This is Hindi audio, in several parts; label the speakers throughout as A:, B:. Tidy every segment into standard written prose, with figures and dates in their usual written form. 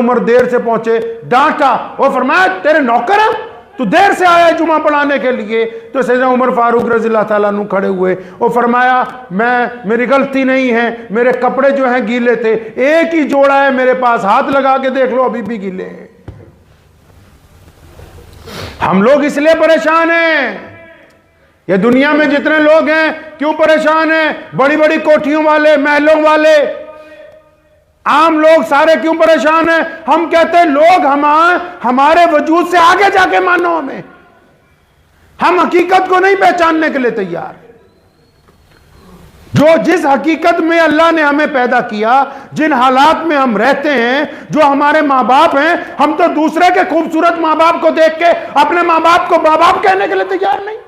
A: उमर देर से पहुंचे, डांटा और फरमाया तेरे नौकर है, तू देर से आया है जुमा पढ़ाने के लिए। तो सैयदना उमर फारूक रज़ी अल्लाह ताला अन्हु खड़े हुए और फरमाया मेरी गलती नहीं है, मेरे कपड़े जो हैं गीले थे, एक ही जोड़ा है मेरे पास, हाथ लगा के देख लो अभी भी गीले हैं। हम लोग इसलिए परेशान हैं, ये दुनिया में जितने लोग हैं क्यों परेशान हैं? बड़ी बड़ी कोठियों वाले, महलों वाले, आम लोग सारे क्यों परेशान हैं? हम कहते हैं लोग हमारे वजूद से आगे जाके मानो हमें, हम हकीकत को नहीं पहचानने के लिए तैयार। जो जिस हकीकत में अल्लाह ने हमें पैदा किया, जिन हालात में हम रहते हैं, जो हमारे माँ बाप हैं, हम तो दूसरे के खूबसूरत माँ बाप को देख के अपने माँ बाप को माँ बाप कहने के लिए तैयार नहीं,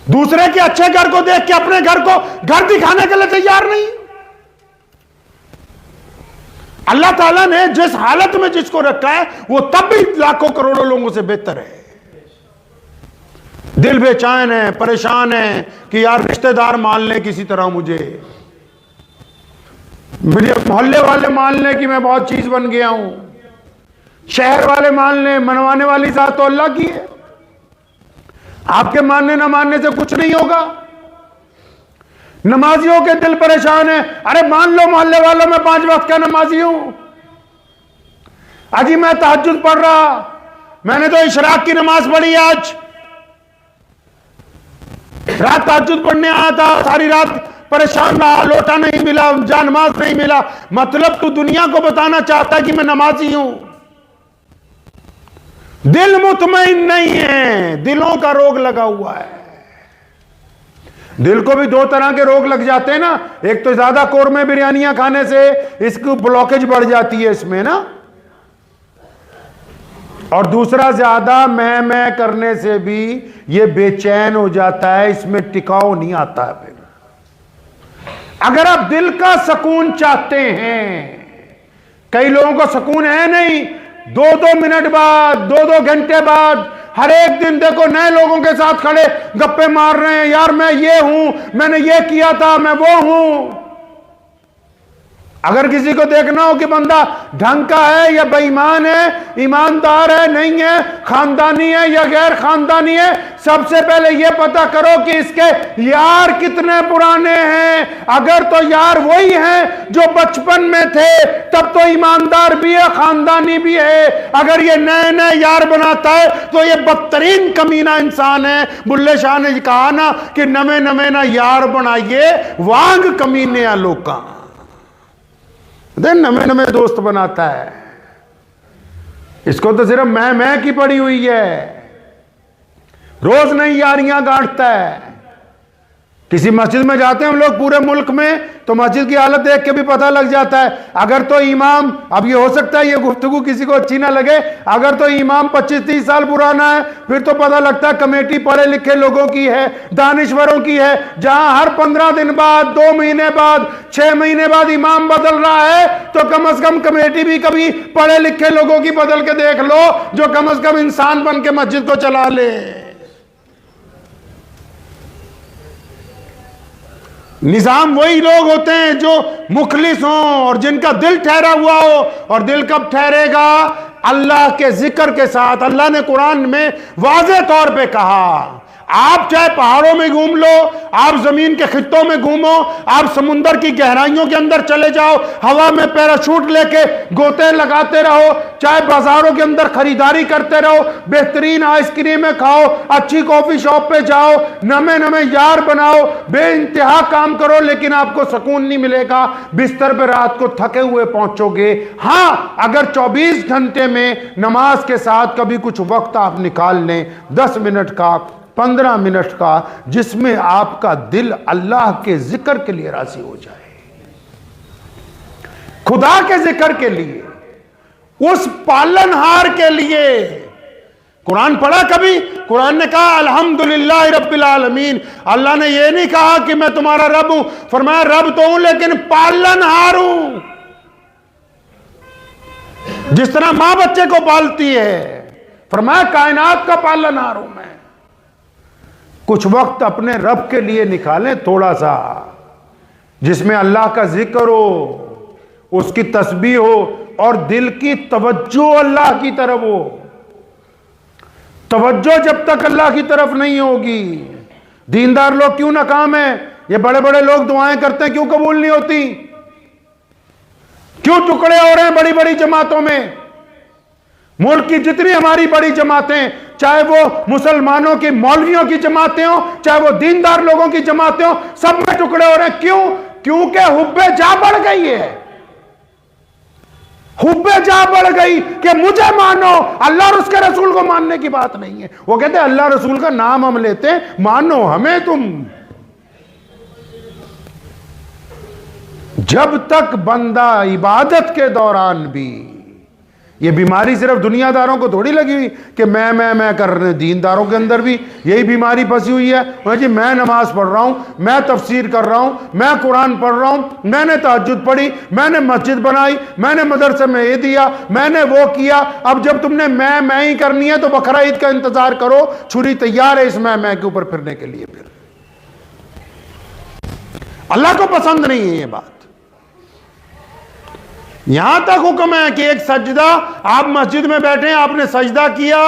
A: दूसरे के अच्छे घर को देख के अपने घर को घर दिखाने के लिए तैयार नहीं। अल्लाह ताला ने जिस हालत में जिसको रखा है वो तब भी लाखों करोड़ों लोगों से बेहतर है। दिल बेचैन है, परेशान है कि यार रिश्तेदार मान लें किसी तरह, मुझे मेरे मोहल्ले वाले मान लें कि मैं बहुत चीज बन गया हूं, शहर वाले मान लें, मनवाने वाली जात तो अल्लाह की है, आपके मानने ना मानने से कुछ नहीं होगा। नमाजियों के दिल परेशान है, अरे मान लो मोहल्ले वालों में 5 वक्त का नमाजी हूं, अजी मैं तहज्जुद पढ़ रहा, मैंने तो इशराक की नमाज पढ़ी, आज रात तहज्जुद पढ़ने आया था, सारी रात परेशान रहा, लोटा नहीं मिला, जानमाज नहीं मिला। मतलब तू दुनिया को बताना चाहता है कि मैं नमाजी हूं। दिल मुतमईन नहीं है, दिलों का रोग लगा हुआ है। दिल को भी 2 तरह के रोग लग जाते हैं ना, एक तो ज्यादा कौरमे बिरयानियां खाने से इसकी ब्लॉकेज बढ़ जाती है इसमें ना, और दूसरा ज्यादा मैं करने से भी ये बेचैन हो जाता है, इसमें टिकाव नहीं आता है। फिर अगर आप दिल का सुकून चाहते हैं, कई लोगों को सुकून है नहीं, 2-2 मिनट बाद, 2-2 घंटे बाद, हर एक दिन देखो नए लोगों के साथ खड़े गप्पे मार रहे हैं, यार मैं ये हूं, मैंने ये किया था, मैं वो हूं। अगर किसी को देखना हो कि बंदा ढंग का है या बेईमान है, ईमानदार है नहीं है, खानदानी है या गैर खानदानी है, सबसे पहले यह पता करो कि इसके यार कितने पुराने हैं। अगर तो यार वही हैं जो बचपन में थे, तब तो ईमानदार भी है, खानदानी भी है। अगर ये नए नए यार बनाता है तो ये बदतरीन कमीना इंसान है। बुल्ले शाह ने कहा ना कि नवे नवे ना यार बनाइए, वांग कमीने आ लोका, नवे नवे दोस्त बनाता है। इसको तो सिर्फ मैं की पड़ी हुई है, रोज नई यारियां गांठता है। किसी मस्जिद में जाते हैं हम लोग पूरे मुल्क में, तो मस्जिद की हालत देख के भी पता लग जाता है। अगर तो इमाम, अब ये हो सकता है ये गुफ्तगू किसी को अच्छी ना लगे, अगर तो इमाम 25-30 साल पुराना है, फिर तो पता लगता है कमेटी पढ़े लिखे लोगों की है, दानिश्वरों की है। जहां हर 15 दिन बाद, 2 महीने बाद, 6 महीने बाद इमाम बदल रहा है, तो कम से कम कमेटी भी कभी पढ़े लिखे लोगों की बदल के देख लो, जो कम से कम इंसान बन के मस्जिद को चला ले। निजाम वही लोग होते हैं जो मुखलिस हों और जिनका दिल ठहरा हुआ हो। और दिल कब ठहरेगा? अल्लाह के जिक्र के साथ। अल्लाह ने कुरान में वाज़ेह तौर पे कहा, आप चाहे पहाड़ों में घूम लो, आप जमीन के खित्तों में घूमो, आप समुंदर की गहराइयों के अंदर चले जाओ, हवा में पैराशूट लेके गोते लगाते रहो, चाहे बाजारों के अंदर खरीदारी करते रहो, बेहतरीन आइसक्रीमें खाओ, अच्छी कॉफी शॉप पे जाओ, नमे नमे यार बनाओ, बेइंतहा काम करो, लेकिन आपको सुकून नहीं मिलेगा। बिस्तर पे रात को थके हुए पहुंचोगे। हां, अगर 24 घंटे में नमाज के साथ कभी कुछ वक्त आप निकाल लें, 10 मिनट का, 15 मिनट का, जिसमें आपका दिल अल्लाह के जिक्र के लिए राजी हो जाए, खुदा के जिक्र के लिए, उस पालनहार के लिए। कुरान पढ़ा कभी? कुरान ने कहा अल्हम्दुलिल्लाह रब्बिल आलमीन। अल्लाह ने यह नहीं कहा कि मैं तुम्हारा रब हूं, फरमाया रब तो हूं लेकिन पालनहार हूं। जिस तरह मां बच्चे को पालती है, फरमाया कायनात का पालनहार हूं मैं। कुछ वक्त अपने रब के लिए निकालें थोड़ा सा, जिसमें अल्लाह का जिक्र हो, उसकी तस्बीह हो और दिल की तवज्जो अल्लाह की तरफ हो। तवज्जो जब तक अल्लाह की तरफ नहीं होगी, दीनदार लोग क्यों नाकाम हैं? ये बड़े बड़े लोग दुआएं करते हैं, क्यों कबूल नहीं होती? क्यों टुकड़े हो रहे हैं बड़ी बड़ी जमातों में? मुल्क की जितनी हमारी बड़ी जमातें, चाहे वो मुसलमानों की मौलवियों की जमातें हो, चाहे वो दीनदार लोगों की जमातें हो, सब में टुकड़े हो रहे हैं। क्यों? क्योंकि हुब्बे जा बढ़ गई है। हुब्बे जा बढ़ गई कि मुझे मानो, अल्लाह और उसके रसूल को मानने की बात नहीं है। वो कहते हैं अल्लाह रसूल का नाम हम लेते हैं, मानो हमें तुम। जब तक बंदा इबादत के दौरान भी, ये बीमारी सिर्फ दुनियादारों को थोड़ी लगी हुई कि मैं कर रहे हैं, दीनदारों के अंदर भी यही बीमारी फंसी हुई है। जी मैं नमाज पढ़ रहा हूं, मैं तफसीर कर रहा हूं, मैं कुरान पढ़ रहा हूं, मैंने तहज्जुद पढ़ी, मैंने मस्जिद बनाई, मैंने मदरसे में ये दिया, मैंने वो किया। अब जब तुमने मैं ही करनी है तो बकरा ईद का इंतजार करो, छुरी तैयार है इस मैं के ऊपर फिरने के लिए। फिर अल्लाह को पसंद नहीं है ये बात। यहां तक हुक्म है कि एक सजदा, आप मस्जिद में बैठे हैं, आपने सजदा किया,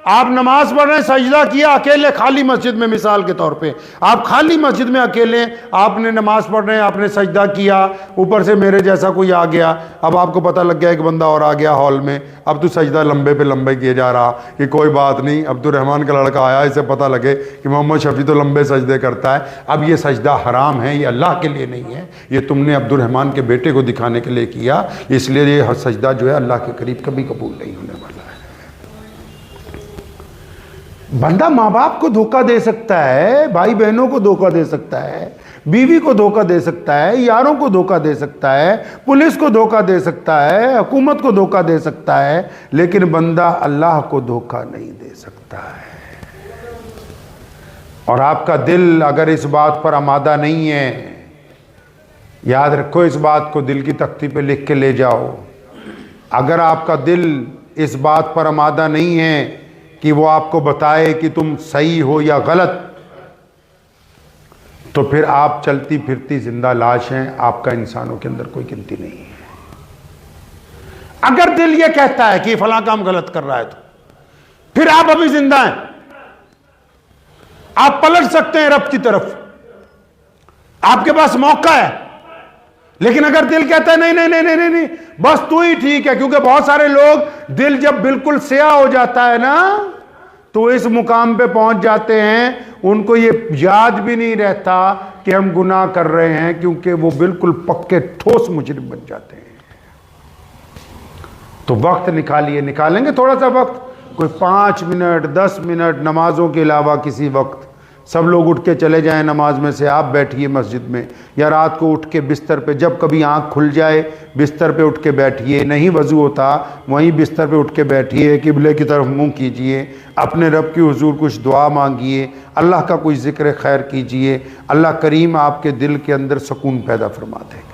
A: आप नमाज पढ़ रहे हैं, सजदा किया अकेले खाली मस्जिद में, मिसाल के तौर पे आप खाली मस्जिद में अकेले, आपने नमाज पढ़ रहे हैं, आपने सजदा किया, ऊपर से मेरे जैसा कोई आ गया, अब आपको पता लग गया एक बंदा और आ गया हॉल में, अब तो सजदा लंबे पे लंबे किए जा रहा कि कोई बात नहीं, अब्दुर्रहमान का लड़का आया, इसे पता लगे कि मोहम्मद शफी तो लंबे सजदे करता है। अब ये सजदा हराम है, ये अल्लाह के लिए नहीं है, ये तुमने अब्दुर्रहमान के बेटे को दिखाने के लिए किया, इसलिए ये सजदा जो है अल्लाह के करीब कभी कबूल नहीं होने वाला है। बंदा माँ बाप को धोखा दे सकता है, भाई बहनों को धोखा दे सकता है, बीवी को धोखा दे सकता है, यारों को धोखा दे सकता है, पुलिस को धोखा दे सकता है, हुकूमत को धोखा दे सकता है, लेकिन बंदा अल्लाह को धोखा नहीं दे सकता है। और आपका दिल अगर इस बात पर आमादा नहीं है, याद रखो, इस बात को दिल की तख्ती पे लिख के ले जाओ। अगर आपका दिल इस बात पर आमादा नहीं है कि वो आपको बताए कि तुम सही हो या गलत, तो फिर आप चलती फिरती जिंदा लाश हैं, आपका इंसानों के अंदर कोई गिनती नहीं है। अगर दिल ये कहता है कि फलां काम गलत कर रहा है, तो फिर आप अभी जिंदा हैं, आप पलट सकते हैं रब की तरफ, आपके पास मौका है। लेकिन अगर दिल कहता है नहीं नहीं नहीं नहीं नहीं, बस तू ही ठीक है, क्योंकि बहुत सारे लोग दिल जब बिल्कुल स्याह हो जाता है ना, तो इस मुकाम पे पहुंच जाते हैं, उनको ये याद भी नहीं रहता कि हम गुनाह कर रहे हैं, क्योंकि वो बिल्कुल पक्के ठोस मुजरिम बन जाते हैं। तो वक्त निकालिए, निकालेंगे थोड़ा सा वक्त, कोई 5 मिनट 10 मिनट, नमाजों के अलावा किसी वक्त सब लोग उठ के चले जाएं नमाज में से, आप बैठिए मस्जिद में, या रात को उठ के बिस्तर पे, जब कभी आंख खुल जाए बिस्तर पे उठ के बैठिए, नहीं वजू होता वहीं बिस्तर पे उठ के बैठिए, किबले की तरफ मुंह कीजिए, अपने रब की हुजूर कुछ दुआ मांगिए, अल्लाह का कोई ज़िक्र खैर कीजिए, अल्लाह करीम आपके दिल के अंदर सुकून पैदा फरमा देगा।